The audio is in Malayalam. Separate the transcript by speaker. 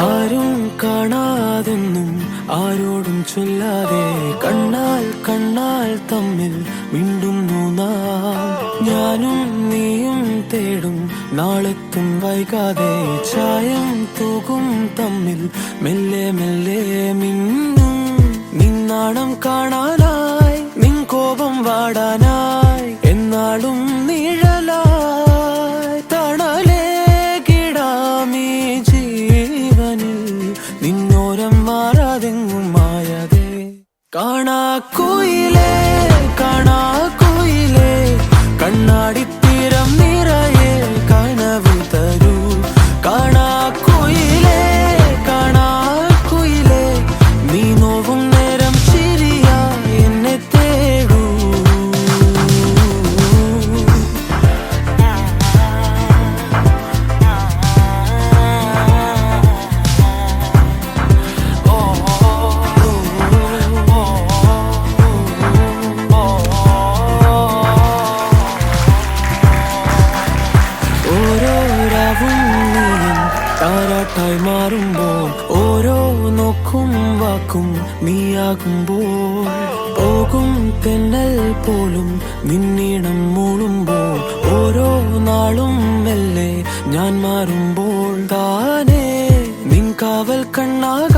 Speaker 1: ആരും കാണാതെന്നും ആരോടും ചൊല്ലാതെ കണ്ണാൽ കണ്ണാൽ തമ്മിൽ മിണ്ടുന്നു നാം. ഞാനും നീയും തേടും നാളെത്തും വൈകാതെ ചായം തൂകും തമ്മിൽ മെല്ലെ മെല്ലെ മിന്നും. നിന്നാണം കാണാനായി നിൻ കോപം വാടാനായി എന്നാളും നിഴലായി തണലേ കിടാമീ ജീവനിൽ നിന്നോരം മാറാതെങ്ങും മായാതെ. കാണാക്കുയിലേ കാണാക്കുയിലേ കണ്ണാടിത്തീരം നിറയെ കനവ് തരൂ. കാണാക്കുയിലേ കാണാക്കുയിലേ നീ നോവും നേരം ചിരിയായി എന്നെ തേടൂ. താരാട്ടായി മാറുമ്പോൾ ഓരോ നോക്കും വാക്കും നീയാകുമ്പോൾ പോകും തെന്നൽ പോലും നിന്നീണം മൂളുമ്പോൾ ഓരോ നാളും മെല്ലെ ഞാൻ മാറുമ്പോൾ താനേ നിൻ കാവൽ കണ്ണാക